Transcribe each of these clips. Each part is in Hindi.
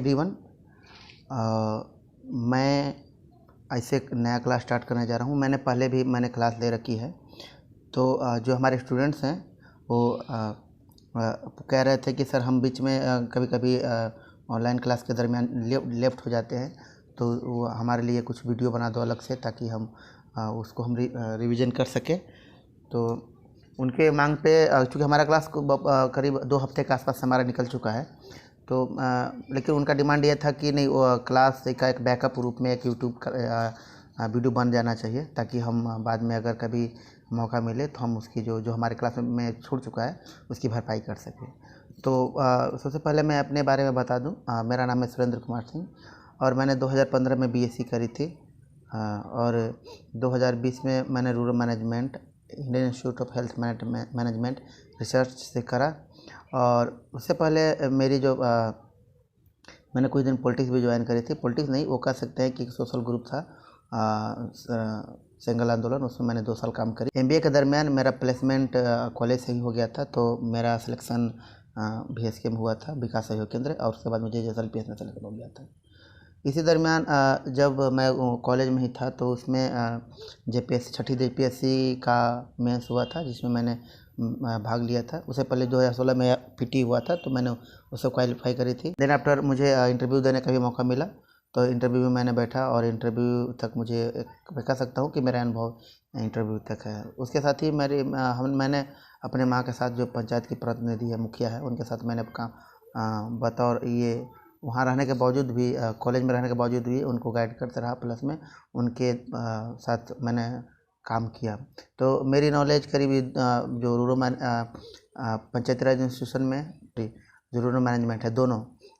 एवरीवन। मैं ऐसे एक नया क्लास स्टार्ट करने जा रहा हूँ। पहले भी मैंने क्लास ले रखी है। तो जो हमारे स्टूडेंट्स हैं वो कह रहे थे कि सर हम बीच में कभी कभी ऑनलाइन क्लास के दरमियान लेफ्ट हो जाते हैं, तो वो हमारे लिए कुछ वीडियो बना दो अलग से, ताकि हम उसको हम रिवीजन कर सकें। तो उनके मांग पे चूँकि हमारा क्लास करीब 2 हफ्ते के आसपास हमारा निकल चुका है, तो लेकिन उनका डिमांड ये था कि नहीं, वो क्लास का एक बैकअप रूप में एक यूट्यूब का वीडियो बन जाना चाहिए, ताकि हम बाद में अगर कभी मौका मिले तो हम उसकी जो हमारे क्लास में छूट चुका है उसकी भरपाई कर सकें। तो सबसे पहले मैं अपने बारे में बता दूं, मेरा नाम है सुरेंद्र कुमार सिंह और मैंने 2015 में बीएससी करी थी। और 2020 में मैंने rural management Indian institute of health management research से करा। और उससे पहले मेरी जो मैंने कुछ दिन पॉलिटिक्स भी ज्वाइन करी थी। पॉलिटिक्स नहीं, वो कह सकते हैं कि एक सोशल ग्रुप था, सिंगल आंदोलन, उसमें मैंने 2 साल काम करी। एमबीए के दरमियान मेरा प्लेसमेंट कॉलेज से ही हो गया था, तो मेरा सिलेक्शन बीएसके में हुआ था, विकास सहयोग केंद्र, और उसके बाद मुझे जेएसएलपीएस में सेलेक्ट हो गया था। इसी दरमियान जब मैं कॉलेज में ही था तो उसमें जेपीएससी, छठी जेपीएससी का मेंस हुआ था, जिसमें मैंने भाग लिया था। उससे पहले 2016 में पीटी हुआ था, तो मैंने उससे क्वालिफाई करी थी। देन आफ्टर मुझे इंटरव्यू देने का भी मौका मिला, तो इंटरव्यू में मैंने बैठा और इंटरव्यू तक मुझे मैं कह सकता हूँ कि मेरा अनुभव इंटरव्यू तक है। उसके साथ ही मैंने अपने माँ के साथ, जो पंचायत की प्रतिनिधि है, मुखिया है, उनके साथ मैंने काम बतौर ये वहाँ रहने के बावजूद भी, कॉलेज में रहने के बावजूद भी उनको गाइड करता रहा, प्लस में उनके साथ मैंने काम किया। तो मेरी नॉलेज करीब जो पंचायती राज इंस्टीट्यूशन में जो रूरल मैनेजमेंट है,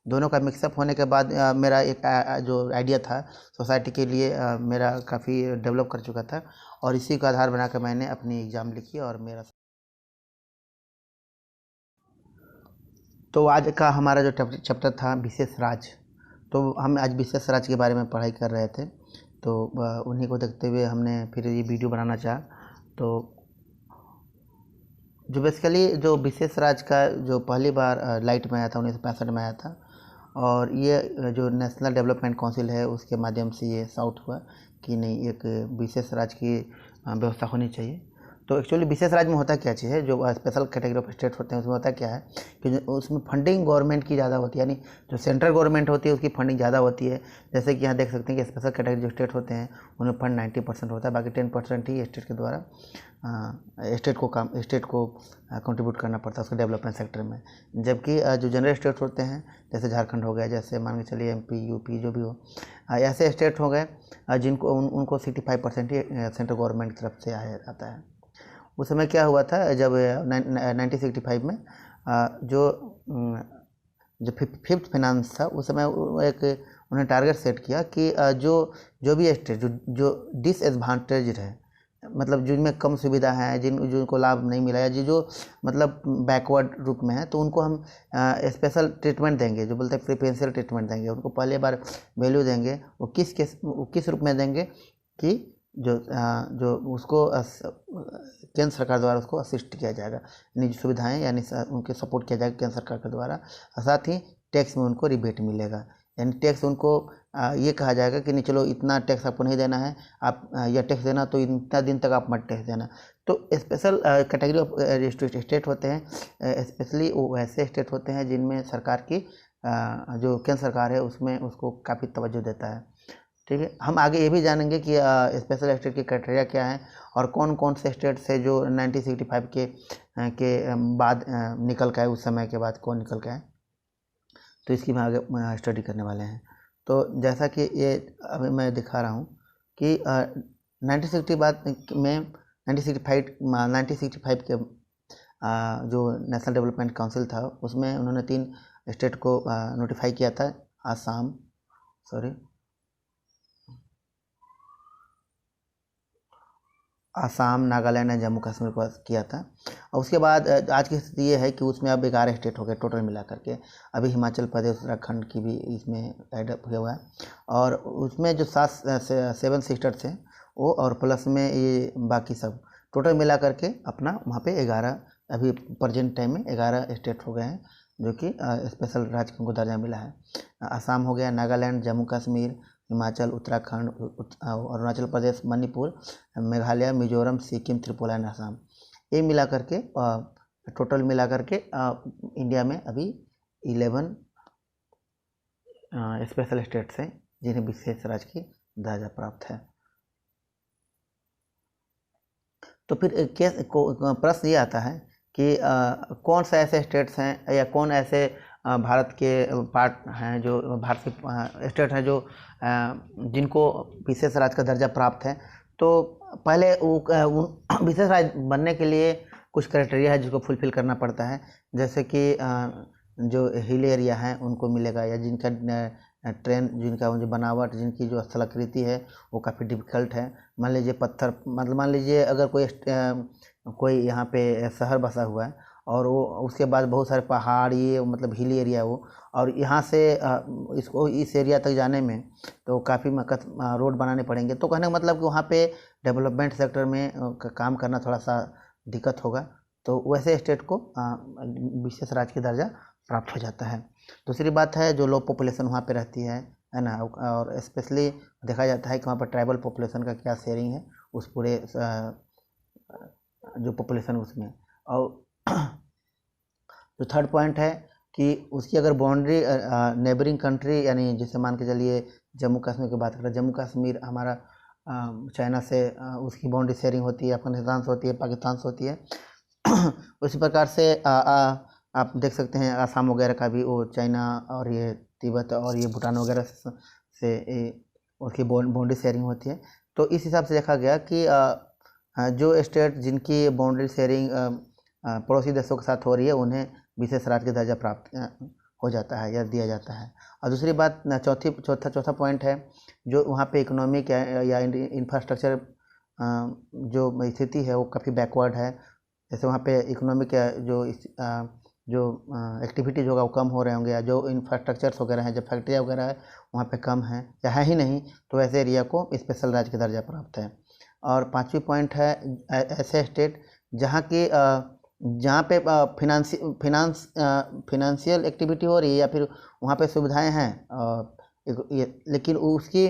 दोनों का मिक्सअप होने के बाद मेरा एक जो आइडिया था सोसाइटी के लिए, मेरा काफ़ी डेवलप कर चुका था, और इसी का आधार बना कर मैंने अपनी एग्ज़ाम लिखी और मेरा। तो आज का हमारा जो चैप्टर था विशेष राज्य, तो हम आज विशेष राज्य के बारे में पढ़ाई कर रहे थे। तो उन्हीं को देखते हुए हमने फिर ये वीडियो बनाना चाहा। तो जो बेसिकली जो विशेष राज्य का जो पहली बार लाइट में आया था 1965 में आया था, और ये जो नेशनल डेवलपमेंट काउंसिल है उसके माध्यम से ये साउट हुआ कि नहीं, एक विशेष राज्य की व्यवस्था होनी चाहिए। तो एक्चुअली विशेष राज्य में होता क्या चीज़ है, जो स्पेशल कैटेगरी ऑफ स्टेट होते हैं उसमें होता क्या है कि उसमें फंडिंग गवर्नमेंट की ज़्यादा होती है, यानी जो सेंट्रल गवर्नमेंट होती है उसकी फंडिंग ज़्यादा होती है। जैसे कि यहाँ देख सकते हैं कि स्पेशल कैटेगरी जो स्टेट होते हैं उनमें फंड 90% होता है, बाकी 10% ही स्टेट के द्वारा स्टेट को कंट्रीब्यूट करना पड़ता है उसके डेवलपमेंट सेक्टर में। जबकि जो जनरल स्टेट होते हैं, जैसे झारखंड हो गया, जैसे मान के चलिए एमपी, यूपी, जो भी हो, ऐसे स्टेट हो गए जिनको उनको 65% ही सेंट्रल गवर्नमेंट की तरफ से आता है। उस समय क्या हुआ था, जब 1965 में जो फिफ्थ फाइनेंस था, उस समय उन्होंने टारगेट सेट किया कि जो भी स्टेट जो डिसएडवांटेज्ड है, मतलब जिनमें कम सुविधा है, जिनको लाभ नहीं मिला, या जो मतलब बैकवर्ड रूप में है, तो उनको हम स्पेशल ट्रीटमेंट देंगे, जो बोलते हैं प्रेफरेंशियल ट्रीटमेंट देंगे, उनको पहले बार वैल्यू देंगे। वो किस रूप में देंगे कि जो उसको केंद्र सरकार द्वारा उसको असिस्ट किया जाएगा, यानी सुविधाएं, यानी उनके सपोर्ट किया जाएगा केंद्र सरकार के द्वारा। साथ ही टैक्स में उनको रिबेट मिलेगा, यानी टैक्स उनको ये कहा जाएगा कि नहीं, चलो इतना टैक्स आपको नहीं देना है, आप या टैक्स देना तो इतना दिन तक आप मत टैक्स देना। तो स्पेशल कैटेगरी ऑफ स्टेट होते हैं, स्पेशली वो ऐसे स्टेट होते हैं जिनमें सरकार की जो केंद्र सरकार है उसमें उसको काफ़ी तवज्जो देता है। ठीक है, हम आगे ये भी जानेंगे कि स्पेशल स्टेट के क्राइटेरिया क्या हैं और कौन कौन से स्टेट से जो 1965 के बाद निकल के आए, उस समय के बाद कौन निकल के आए, तो इसकी हम आगे स्टडी करने वाले हैं। तो जैसा कि ये अभी मैं दिखा रहा हूँ कि 1965 के जो नेशनल डेवलपमेंट काउंसिल था उसमें उन्होंने 3 स्टेट को नोटिफाई किया था, आसाम, नागालैंड एंड जम्मू कश्मीर को किया था। और उसके बाद आज की स्थिति ये है कि उसमें अब 11 स्टेट हो गए टोटल मिला करके। अभी हिमाचल प्रदेश, उत्तराखंड की भी इसमें ऐड अप हुआ है, और उसमें जो 7 सिस्टर्स हैं वो, और प्लस में ये बाकी सब टोटल मिला करके अपना वहाँ पे 11, अभी प्रेजेंट टाइम में 11 स्टेट हो गए हैं जो कि स्पेशल राज्य को दर्जा मिला है। असम हो गया, नागालैंड, जम्मू कश्मीर, हिमाचल, उत्तराखंड, अरुणाचल प्रदेश, मणिपुर, मेघालय, मिजोरम, सिक्किम, त्रिपुरा एंड असम, ये मिला करके टोटल मिला करके इंडिया में अभी 11 स्पेशल स्टेट्स हैं जिन्हें विशेष राज्य की दर्जा प्राप्त है। तो फिर प्रश्न ये आता है कि कौन सा ऐसे स्टेट्स हैं या कौन ऐसे भारत के पार्ट हैं जो भारत के स्टेट हैं जो जिनको विशेष राज्य का दर्जा प्राप्त है। तो पहले विशेष राज्य बनने के लिए कुछ क्राइटेरिया है जिसको फुलफिल करना पड़ता है, जैसे कि जो हिल एरिया है उनको मिलेगा, या जिनका ट्रेन, जिनका जो बनावट, जिनकी जो स्थलाकृति है वो काफ़ी डिफ़िकल्ट है। मान लीजिए पत्थर, मतलब मान लीजिए अगर कोई यहाँ पे शहर बसा हुआ है और वो उसके बाद बहुत सारे पहाड़, ये मतलब हिली एरिया वो, और यहाँ से इसको इस एरिया तक जाने में तो काफ़ी रोड बनाने पड़ेंगे। तो कहने का मतलब कि वहाँ पे डेवलपमेंट सेक्टर में काम करना थोड़ा सा दिक्कत होगा। तो वैसे स्टेट को विशेष राज्य की दर्जा प्राप्त हो जाता है। दूसरी बात है जो लो पॉपुलेशन वहाँ पे रहती है ना, और स्पेशली देखा जाता है कि वहाँ पर ट्राइबल पॉपुलेशन का क्या शेयरिंग है उस पूरे जो पॉपुलेशन उसमें। और जो थर्ड पॉइंट है कि उसकी अगर बाउंड्री नेबरिंग कंट्री, यानी जैसे मान के चलिए जम्मू कश्मीर की बात करें, जम्मू कश्मीर हमारा चाइना से उसकी बाउंड्री शेयरिंग होती है, अफगानिस्तान से होती है, पाकिस्तान से होती है। उसी प्रकार से आप देख सकते हैं आसाम वगैरह का भी वो चाइना और ये तिब्बत और ये भूटान वगैरह से उसकी बाउंड्री शेयरिंग होती है। तो इस हिसाब से देखा गया कि जो स्टेट जिनकी बाउंड्री शेयरिंग पड़ोसी देशों के साथ हो रही है उन्हें विशेष राज्य का दर्जा प्राप्त हो जाता है या दिया जाता है। और दूसरी बात, चौथा पॉइंट है जो वहाँ पे इकोनॉमिक या इंफ्रास्ट्रक्चर जो स्थिति है वो काफ़ी बैकवर्ड है। जैसे वहाँ पे इकोनॉमिक जो एक्टिविटीज़ होगा वो कम हो रहे होंगे, या जो इंफ्रास्ट्रक्चर्स वगैरह हैं, जो फैक्ट्रियाँ वगैरह है वहाँ पे कम है या है ही नहीं, तो ऐसे एरिया को स्पेशल राज्य का दर्जा प्राप्त है। और पांचवी पॉइंट है ऐसे स्टेट जहाँ पे फिनेंशियल एक्टिविटी हो रही है या फिर वहाँ पे सुविधाएं हैं, लेकिन उसकी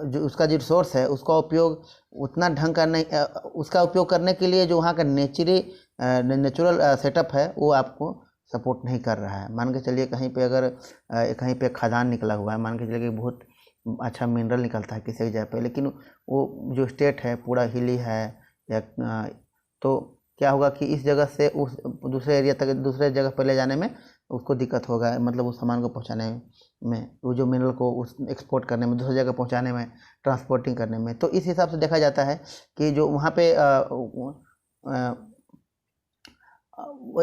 जो उसका जो रिसोर्स है उसका उपयोग उतना ढंग का नहीं, उसका उपयोग करने के लिए जो वहाँ का नेचुरल सेटअप है वो आपको सपोर्ट नहीं कर रहा है। मान के चलिए कहीं पे अगर कहीं पे खदान निकला हुआ है, मान के चलिए कि बहुत अच्छा मिनरल निकलता है किसी जगह पे, लेकिन वो जो स्टेट है पूरा हिली है या तो क्या होगा कि इस जगह से उस दूसरे एरिया तक, दूसरे जगह पर ले जाने में उसको दिक्कत होगा, मतलब उस सामान को पहुंचाने में, वो जो मिनरल को उस एक्सपोर्ट करने में, दूसरी जगह पहुंचाने में, ट्रांसपोर्टिंग करने में। तो इस हिसाब से देखा जाता है कि जो वहाँ पे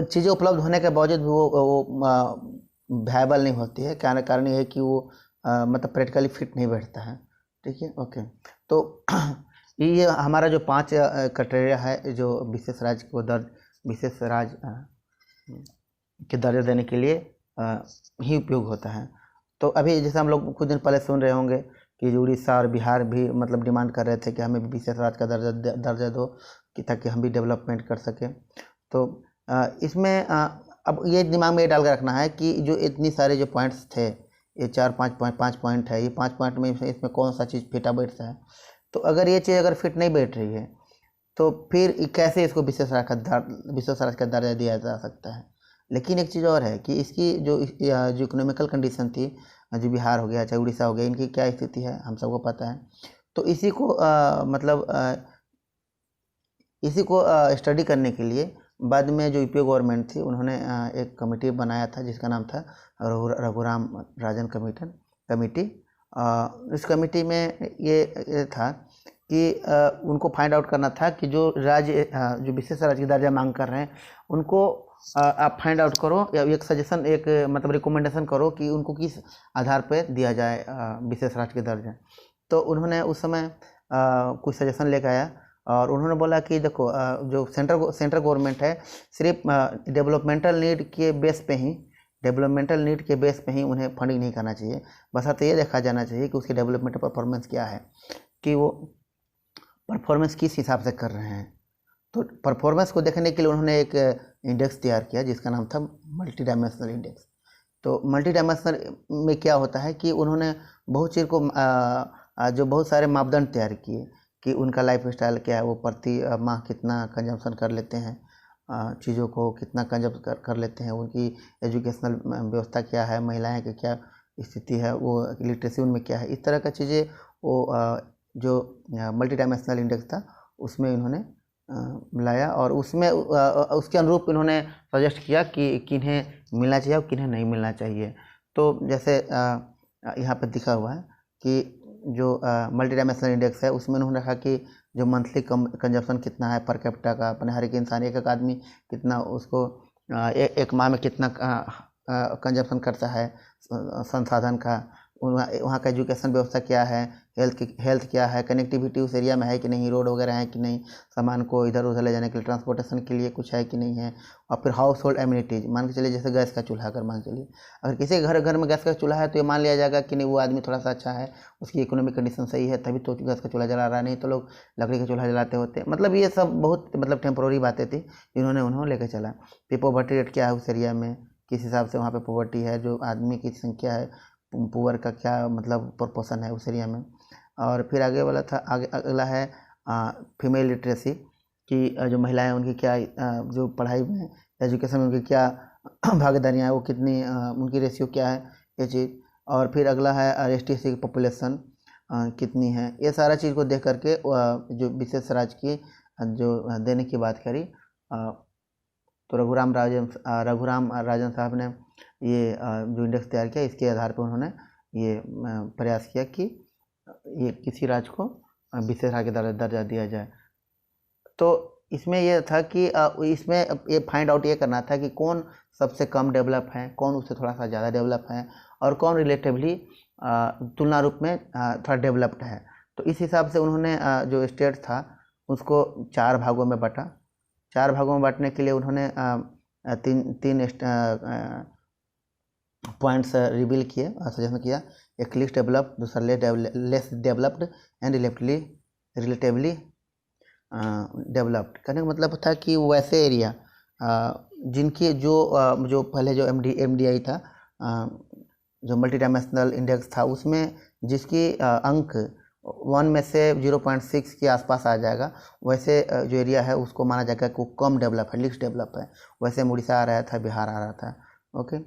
चीज़ें उपलब्ध होने के बावजूद वो वायबल नहीं होती है। कारण ये है कि वो मतलब प्रैक्टिकली फिट नहीं बैठता है। ठीक है, ओके। तो ये हमारा जो 5 क्राइटेरिया है जो विशेष राज्य के दर्जा देने के लिए ही उपयोग होता है। तो अभी जैसे हम लोग कुछ दिन पहले सुन रहे होंगे कि उड़ीसा और बिहार भी मतलब डिमांड कर रहे थे कि हमें विशेष राज्य का दर्जा दो कि ताकि हम भी डेवलपमेंट कर सकें। तो इसमें अब ये दिमाग में ये डाल कर रखना है कि जो इतनी सारे जो पॉइंट्स थे, ये 5 पॉइंट है, ये 5 पॉइंट में इसमें कौन सा चीज़ फिटा बैठता है। तो अगर ये चीज़ अगर फिट नहीं बैठ रही है तो फिर कैसे इसको विशेष राज्य का दर्जा दिया जा सकता है। लेकिन एक चीज़ और है कि इसकी जो इकोनॉमिकल कंडीशन थी, जो बिहार हो गया चाहे उड़ीसा हो गया, इनकी क्या स्थिति है हम सबको पता है। तो इसी को स्टडी करने के लिए बाद में जो यूपीए गवर्नमेंट थी उन्होंने एक कमेटी बनाया था जिसका नाम था रघुराम राजन कमेटी। इस कमेटी में ये था कि उनको फाइंड आउट करना था कि जो जो विशेष राज्य की दर्जा मांग कर रहे हैं उनको आप फाइंड आउट करो या एक सजेशन, एक मतलब रिकमेंडेशन करो कि उनको किस आधार पर दिया जाए विशेष राज्य के दर्जा। तो उन्होंने उस समय कुछ सजेशन लेकर आया और उन्होंने बोला कि देखो जो सेंट्रल गवर्नमेंट है सिर्फ डेवलपमेंटल नीड के बेस पे ही उन्हें फंडिंग नहीं करना चाहिए। बस ये देखा जाना चाहिए कि उसकी डेवलपमेंट परफॉर्मेंस क्या है, कि वो परफॉर्मेंस किस हिसाब से कर रहे हैं। तो परफॉर्मेंस को देखने के लिए उन्होंने एक इंडेक्स तैयार किया जिसका नाम था मल्टी डायमेंशनल इंडेक्स। तो मल्टी डायमेंशनल में क्या होता है कि उन्होंने बहुत चीज़ को जो बहुत सारे मापदंड तैयार किए कि उनका लाइफ स्टाइल क्या है, वो प्रति माह कितना कंजम्पशन कर लेते हैं, चीज़ों को कितना कंजम कर लेते हैं, उनकी एजुकेशनल व्यवस्था क्या है, महिलाएं की क्या स्थिति है, वो लिटरेसी उनमें क्या है, इस तरह का चीज़ें वो जो मल्टी डायमेंशनल इंडेक्स था उसमें इन्होंने लाया और उसमें उसके अनुरूप इन्होंने सजेस्ट किया कि किन्हें मिलना चाहिए और किन्हें नहीं मिलना चाहिए। तो जैसे यहाँ पर दिखा हुआ है कि जो मल्टी डायमेंशनल इंडेक्स है उसमें उन्होंने कहा कि जो मंथली कंजप्शन कितना है पर कैपिटा का, अपने हर एक इंसान एक आदमी कितना उसको एक माह में कितना कंजप्शन करता है संसाधन का, वहाँ का एजुकेशन व्यवस्था क्या है, हेल्थ क्या है, कनेक्टिविटी उस एरिया में है कि नहीं, रोड वगैरह है कि नहीं, सामान को इधर उधर ले जाने के लिए ट्रांसपोर्टेशन के लिए कुछ है कि नहीं है। और फिर हाउस होल्ड एम्यूनिटीज, मान के चलिए जैसे गैस का चूल्हा, अगर मान के चलिए अगर किसी घर में गैस का चूल्हा है तो ये मान लिया जाएगा कि नहीं वो आदमी थोड़ा सा अच्छा है, उसकी इकोनॉमिक कंडीशन सही है तभी तो गैस का चूल्हा जला रहा है, नहीं तो लोग लकड़ी का चूल्हा जलाते होते। मतलब ये सब बहुत टेम्पोररी बातें थी जिन्होंने उन्होंने लेकर चला। फिर पॉवर्टी रेट क्या है उस एरिया में, किस हिसाब से वहाँ पे पॉवर्टी है, जो आदमी की संख्या है, पुअर का क्या मतलब प्रोपोर्शन है उस एरिया में। और फिर आगे वाला था, आगे अगला है फीमेल लिटरेसी कि जो महिलाएं उनकी क्या जो पढ़ाई में एजुकेशन में उनकी क्या भागीदारियाँ हैं, वो कितनी उनकी रेशियो क्या है, ये चीज़। और फिर अगला है एस टी की पॉपुलेशन कितनी है। ये सारा चीज़ को देख करके जो विशेष राज्य की जो देने की बात करी, तो रघुराम राजन साहब ने ये जो इंडेक्स तैयार किया, इसके आधार पर उन्होंने ये प्रयास किया कि ये किसी राज्य को विशेष राज्य का दर्जा दिया जाए। तो इसमें यह था कि इसमें ये फाइंड आउट ये करना था कि कौन सबसे कम डेवलप है, कौन उससे थोड़ा सा ज़्यादा डेवलप है, और कौन रिलेटिवली तुलना रूप में थोड़ा डेवलप्ड है। तो इस हिसाब से उन्होंने जो स्टेट था उसको 4 भागों में बांटा। 4 भागों में बांटने के लिए उन्होंने तीन पॉइंट्स रिवील किए, सजेशन किया। एक लिस्ट डेवलप्ड, दूसरा less developed and relatively developed. कहने का मतलब था कि वैसे एरिया जिनकी जो पहले जो MDI था, जो मल्टी डायमेंशनल इंडेक्स था, उसमें जिसकी अंक 1 में से 0.6 के आसपास आ जाएगा, वैसे जो एरिया है उसको माना जाएगा कि वो कम डेवलप है, लिस्ट डेवलप है। वैसे उड़ीसा आ रहा था, बिहार आ रहा था। ओके,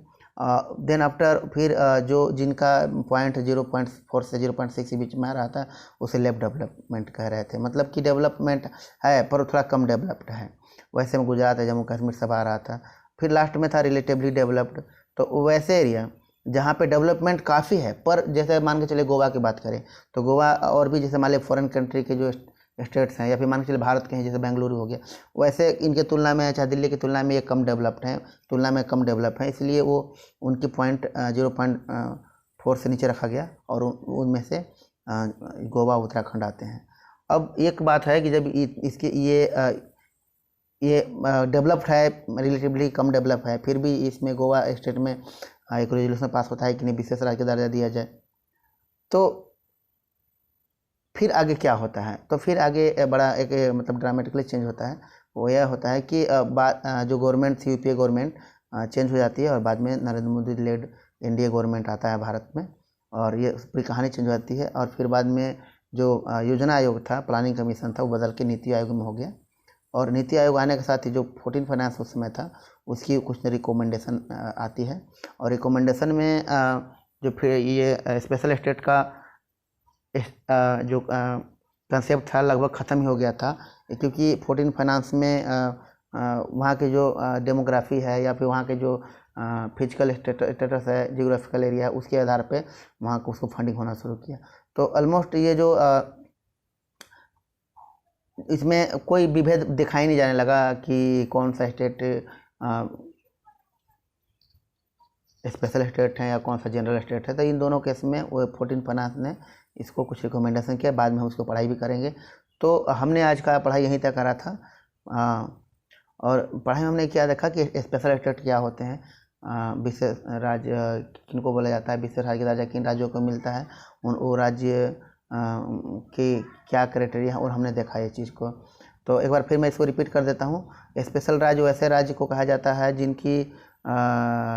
देन आफ्टर फिर जो जिनका पॉइंट 0.4 से 0.6 के बीच में आ रहा था उसे लेफ्ट डेवलपमेंट कह रहे थे, मतलब कि डेवलपमेंट है पर थोड़ा कम डेवलप्ड है। वैसे में गुजरात है, जम्मू कश्मीर सब आ रहा था। फिर लास्ट में था रिलेटिवली डेवलप्ड, तो वैसे एरिया जहाँ पे डेवलपमेंट काफ़ी है, पर जैसे मान के चले गोवा की बात करें तो गोवा और भी जैसे मान लीजिए फॉरेन कंट्री के जो स्टेट्स हैं, या फिर मान के चलिए भारत के हैं जैसे बेंगलुरु हो गया, वैसे इनके तुलना में चाहे दिल्ली की तुलना में ये कम डेवलप्ड हैं, तुलना में कम डेवलप हैं, इसलिए वो उनकी पॉइंट 0.4 से नीचे रखा गया और उनमें से गोवा उत्तराखंड आते हैं। अब एक बात है कि जब इसके ये डेवलप्ड है, रिलेटिवली कम डेवलप है, फिर भी इसमें गोवा स्टेट में एक रेजोल्यूशन पास होता है कि नहीं विशेष राज्य का दर्जा दिया जाए। तो फिर आगे क्या होता है, तो फिर आगे बड़ा एक मतलब ड्रामेटिकली चेंज होता है। वो यह होता है कि जो गवर्नमेंट थी, UPA गवर्नमेंट चेंज हो जाती है और बाद में Narendra Modi led NDA government आता है भारत में, और ये पूरी कहानी चेंज हो जाती है। और फिर बाद में जो योजना आयोग था, प्लानिंग कमीशन था, वो बदल के नीति आयोग में हो गया। और नीति आयोग आने के साथ ही जो 14 फाइनेंस उस समय था उसकी कुछ रिकमेंडेशन आती है, और रिकमेंडेशन में जो फिर ये स्पेशल स्टेट का जो कंसेप्ट था लगभग ख़त्म ही हो गया था, क्योंकि 14 फाइनेंस में वहाँ के जो डेमोग्राफी है या फिर वहाँ के जो फिजिकल स्टेटस है, जियोग्राफिकल एरिया है, उसके आधार पे वहाँ को उसको फंडिंग होना शुरू किया। तो ऑलमोस्ट ये जो इसमें कोई विभेद दिखाई नहीं जाने लगा कि कौन सा स्टेट स्पेशल स्टेट है या कौन सा जनरल स्टेट है। तो इन दोनों केस में वो 14 फाइनेंस ने इसको कुछ रिकमेंडेशन किया, बाद में हम उसको पढ़ाई भी करेंगे। तो हमने आज का पढ़ाई यहीं तक करा था, और पढ़ाई में हमने क्या देखा कि स्पेशल स्टेट क्या होते हैं, विशेष राज्य किनको बोला जाता है, विशेष राज्य का दर्जा किन राज्यों को मिलता है, वो राज्य के क्या क्राइटेरिया है, और हमने देखा ये चीज़ को। तो एक बार फिर मैं इसको रिपीट कर देता हूँ। स्पेशल राज्य वैसे राज्य को कहा जाता है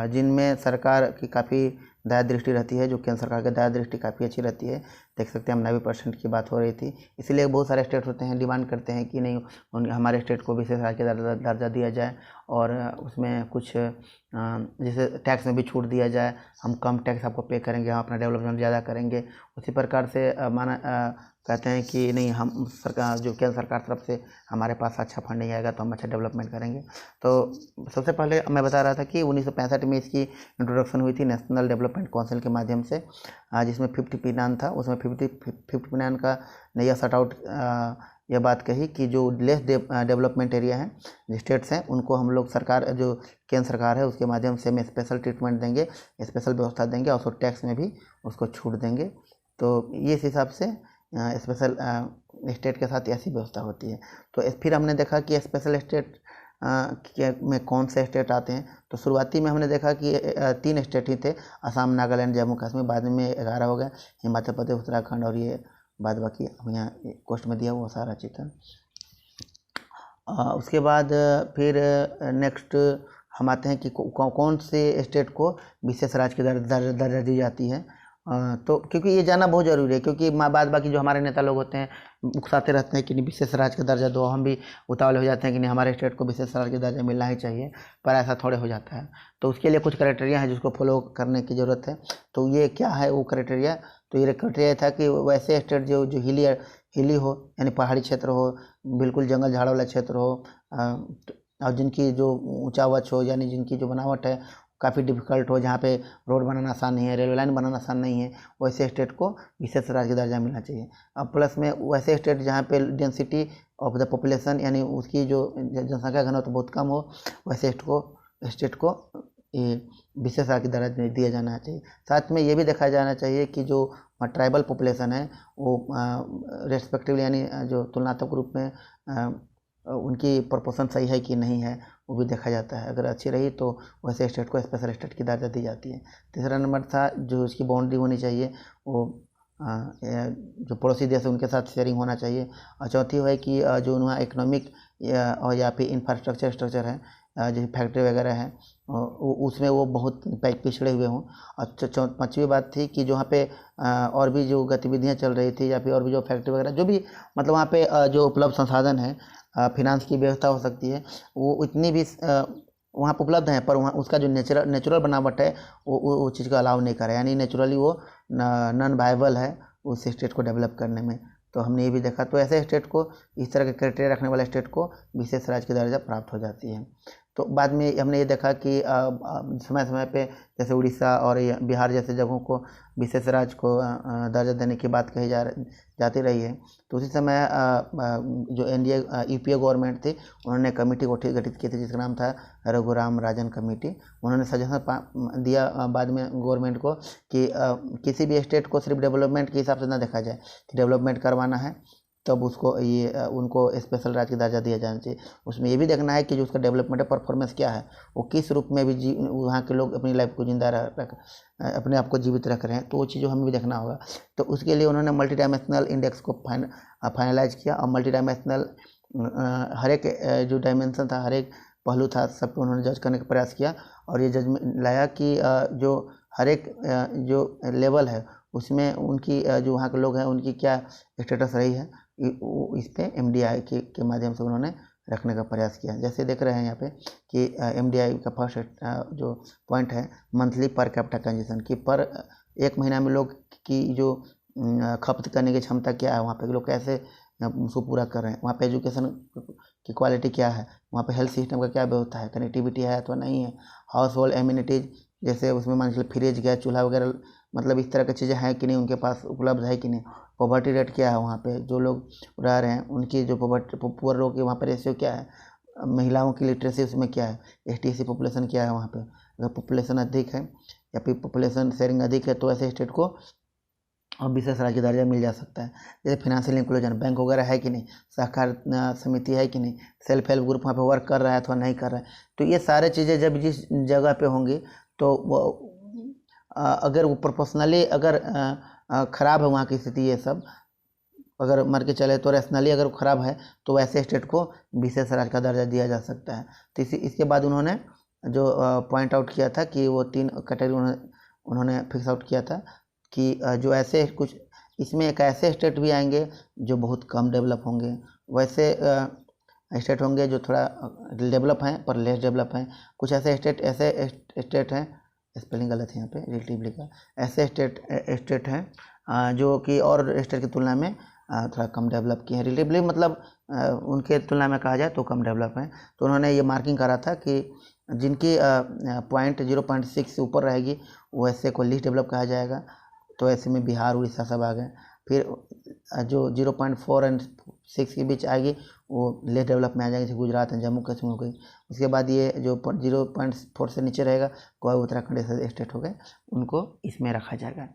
जिनमें सरकार की काफ़ी दया दृष्टि रहती है, जो केंद्र सरकार की दया दृष्टि काफ़ी अच्छी रहती है। देख सकते हैं हम 90% की बात हो रही थी। इसीलिए बहुत सारे स्टेट होते हैं डिमांड करते हैं कि नहीं हमारे स्टेट को विशेष राज्य का दर्जा दिया जाए और उसमें कुछ जैसे टैक्स में भी छूट दिया जाए, हम कम टैक्स आपको पे करेंगे, हम अपना डेवलपमेंट ज़्यादा करेंगे। उसी प्रकार से कहते हैं कि नहीं हम सरकार जो केंद्र सरकार तरफ से हमारे पास अच्छा फंडिंग आएगा तो हम अच्छा डेवलपमेंट करेंगे। तो सबसे पहले मैं बता रहा था कि 1965 में इसकी इंट्रोडक्शन हुई थी नेशनल डेवलपमेंट काउंसिल के माध्यम से, जिसमें 50 प्लान था। उसमें 50 प्लान का ने यह सट आउट यह बात कही कि जो लेस डेवलपमेंट एरिया हैं, जो स्टेट्स हैं, उनको हम लोग सरकार जो केंद्र सरकार है उसके माध्यम से हमें स्पेशल ट्रीटमेंट देंगे, स्पेशल व्यवस्था देंगे और उसको टैक्स में भी उसको छूट देंगे। तो ये इस हिसाब से स्पेशल स्टेट के साथ ऐसी व्यवस्था होती है। तो फिर हमने देखा कि स्पेशल स्टेट में कौन से स्टेट आते हैं। तो शुरुआती में हमने देखा कि 3 स्टेट ही थे, असम, नागालैंड, जम्मू कश्मीर। बाद में 11 हो गए, हिमाचल प्रदेश, उत्तराखंड और ये बाद बाकी हम यहाँ कोस्ट में दिया वो सारा चित्र। उसके बाद फिर नेक्स्ट हम आते हैं कि कौन से स्टेट को विशेष राज्य की दर्जा दी जाती है। तो क्योंकि ये जानना बहुत ज़रूरी है, क्योंकि बाद बाकी जो हमारे नेता लोग होते हैं उकसाते रहते हैं कि नहीं विशेष राज्य का दर्जा दो, हम भी उतावले हो जाते हैं कि नहीं हमारे स्टेट को विशेष राज्य का दर्जा मिलना ही चाहिए, पर ऐसा थोड़े हो जाता है। तो उसके लिए कुछ क्राइटेरिया है जिसको फॉलो करने की ज़रूरत है। तो ये क्या है वो क्राइटेरिया? तो ये क्राइटेरिया था कि वैसे स्टेट जो हिली हो, यानी पहाड़ी क्षेत्र हो, बिल्कुल जंगल झाड़ वाला क्षेत्र हो, और जिनकी जो ऊंचावच हो, यानी जिनकी जो बनावट है काफ़ी डिफ़िकल्ट हो, जहाँ पे रोड बनाना आसान नहीं है, रेलवे लाइन बनाना आसान नहीं है, वैसे स्टेट को विशेष राज्य का दर्जा मिलना चाहिए। अब प्लस में वैसे स्टेट जहाँ पे डेंसिटी ऑफ द पॉपुलेशन, यानी उसकी जो जनसंख्या घनत्व बहुत कम हो, वैसे स्टेट को ये विशेष राज्य का दर्जा दिया जाना चाहिए। साथ में ये भी देखा जाना चाहिए कि जो ट्राइबल पॉपुलेशन है वो रेस्पेक्टिवली, यानी जो तुलनात्मक रूप में उनकी प्रोपोर्शन सही है कि नहीं है, वो भी देखा जाता है। अगर अच्छी रही तो वैसे स्टेट को स्पेशल स्टेट की दर्जा दी जाती है। तीसरा नंबर था जो उसकी बाउंड्री होनी चाहिए वो जो पड़ोसी देश है उनके साथ शेयरिंग होना चाहिए। और चौथी है कि जो वहाँ इकोनॉमिक और या फिर इंफ्रास्ट्रक्चर स्ट्रक्चर है, जैसे फैक्ट्री वगैरह है, उसमें वो बहुत पिछड़े हुए हों। और पाँचवीं बात थी कि जो वहाँ पे और भी जो गतिविधियाँ चल रही थी या फिर और भी जो फैक्ट्री वगैरह जो भी मतलब वहाँ पे जो उपलब्ध संसाधन है, फिनांस की व्यवस्था हो सकती है, वो इतनी भी वहाँ पर उपलब्ध हैं, पर वहाँ उसका जो नेचुरल बनावट है वो चीज़ को अलाउ नहीं कर रहा है, यानी नेचुरली वो नॉन वायबल है उस स्टेट को डेवलप करने में। तो हमने ये भी देखा। तो ऐसे स्टेट को, इस तरह के क्राइटेरिया रखने वाले स्टेट को विशेष राज्य की दर्जा प्राप्त हो जाती है। तो बाद में हमने ये देखा कि समय समय पे जैसे उड़ीसा और बिहार जैसे जगहों को विशेष राज्य को दर्जा देने की बात कही जाती रही है। तो उसी समय जो एनडीए यूपीए गवर्नमेंट थी, उन्होंने कमेटी गठित की थी जिसका नाम था रघुराम राजन कमेटी। उन्होंने सजेशन दिया बाद में गवर्नमेंट को कि किसी भी स्टेट को सिर्फ डेवलपमेंट के हिसाब से ना देखा जाए, कि डेवलपमेंट करवाना है तब उसको उनको स्पेशल राज्य का दर्जा दिया जाना चाहिए। उसमें ये भी देखना है कि जो उसका डेवलपमेंट है परफॉर्मेंस क्या है, वो किस रूप में भी वहाँ के लोग अपनी लाइफ को जिंदा अपने आप को जीवित रख रहे हैं, तो वो चीज़ हमें भी देखना होगा। तो उसके लिए उन्होंने मल्टी डायमेंशनल इंडेक्स को फाइनलाइज किया और मल्टी डायमेंशनल हर एक जो डायमेंशन था, हर एक पहलू था, सबको उन्होंने जज करने का प्रयास किया और ये जजमेंट लाया कि जो हर एक जो लेवल है उसमें उनकी जो वहाँ के लोग हैं उनकी क्या स्टेटस रही है, इस पे एमडीआई के माध्यम से उन्होंने रखने का प्रयास किया। जैसे देख रहे हैं यहाँ पे कि एमडीआई का फर्स्ट जो पॉइंट है मंथली पर कैपिटा कंजम्पशन की, पर एक महीना में लोग की जो खपत करने की क्षमता क्या है, वहाँ पे लोग कैसे उसको पूरा कर रहे हैं, वहाँ पे एजुकेशन की क्वालिटी क्या है, वहाँ पे हेल्थ सिस्टम का क्या व्यवस्था है, कनेक्टिविटी है अथवा नहीं है, हाउस होल्ड एम्यूनिटीज जैसे उसमें मान लीजिए फ्रिज गैस चूल्हा वगैरह, मतलब इस तरह की चीज़ें हैं कि नहीं, उनके पास उपलब्ध है कि नहीं, पॉवर्टी रेट क्या है, वहाँ पे जो लोग रह रहे हैं उनकी जो पुअर लोग की वहाँ पर रेशियो क्या है, महिलाओं की लिटरेसी उसमें क्या है, एसटीसी पॉपुलेशन क्या है वहाँ पे। अगर पॉपुलेशन अधिक है या फिर पॉपुलेशन शेयरिंग अधिक है तो ऐसे स्टेट को और विशेष राज्य दर्जा मिल जा सकता है। जैसे फिनेंशियल इंक्लूजन, बैंक वगैरह है कि नहीं, सहकार समिति है कि नहीं, सेल्फ हेल्प ग्रुप वहाँ पे वर्क कर रहा है अथवा नहीं कर रहा है। तो ये सारे चीज़ें जब जिस जगह पे होंगी तो वो अगर वो प्रोपोर्शनली अगर ख़राब है वहाँ की स्थिति ये सब, अगर मर के चले तो रैशनली अगर ख़राब है तो वैसे स्टेट को विशेष राज्य का दर्जा दिया जा सकता है। तो इसके बाद उन्होंने जो पॉइंट आउट किया था कि वो 3 कैटेगरी उन्होंने फिक्स आउट किया था कि जो ऐसे कुछ इसमें एक ऐसे स्टेट भी आएंगे जो बहुत कम डेवलप होंगे, वैसे स्टेट होंगे जो थोड़ा डेवलप हैं पर लेस डेवलप हैं, कुछ ऐसे स्टेट हैं, स्पेलिंग गलत है यहाँ पे रिलेटिवली का, ऐसे स्टेट हैं जो कि और स्टेट की तुलना में थोड़ा कम डेवलप किए हैं। रिलेटिवली मतलब उनके तुलना में कहा जाए तो कम डेवलप हैं। तो उन्होंने ये मार्किंग करा था कि जिनकी पॉइंट 0.6 से ऊपर रहेगी वैसे को लीस्ट डेवलप कहा जाएगा। तो ऐसे में बिहार उड़ीसा सब आ गए। फिर जो 0.4 एंड 6 के बीच आएगी वो लेस डेवलप में आ जाएगी, जैसे गुजरात है, जम्मू कश्मीर हो गई। उसके बाद ये जो 0.4 से नीचे रहेगा गोवा उत्तराखंड ऐसे स्टेट हो गए, उनको इसमें रखा जाएगा।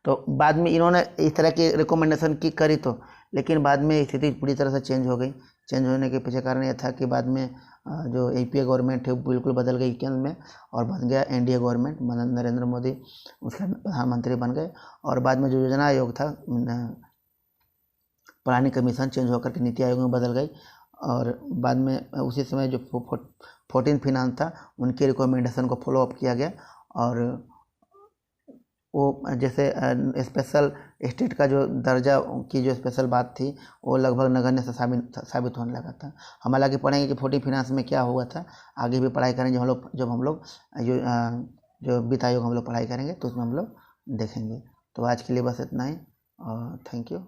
तो बाद में इन्होंने इस तरह की रिकमेंडेशन की करी तो, लेकिन बाद में स्थिति पूरी तरह से चेंज हो गई। चेंज होने के पीछे कारण यह था कि बाद में जो यूपीए गवर्नमेंट है वो बिल्कुल बदल गई केंद्र में और बन गया एनडीए गवर्नमेंट, नरेंद्र मोदी उसके प्रधानमंत्री बन गए। और बाद में जो योजना आयोग था, प्लानिंग कमीशन चेंज होकर के नीति आयोग में बदल गई। और बाद में उसी समय जो 14 फिनांस था उनके रिकमेंडेशन को फॉलो अप किया गया और वो जैसे स्पेशल स्टेट का जो दर्जा की जो स्पेशल बात थी वो लगभग नगण्य से साबित होने लगा था। हम हालांकि पढ़ेंगे कि 14 फिनांस में क्या हुआ था, आगे भी पढ़ाई करेंगे जब हम लोग जो वित्त आयोग हम लोग पढ़ाई करेंगे तो उसमें हम लोग देखेंगे। तो आज के लिए बस इतना ही और थैंक यू।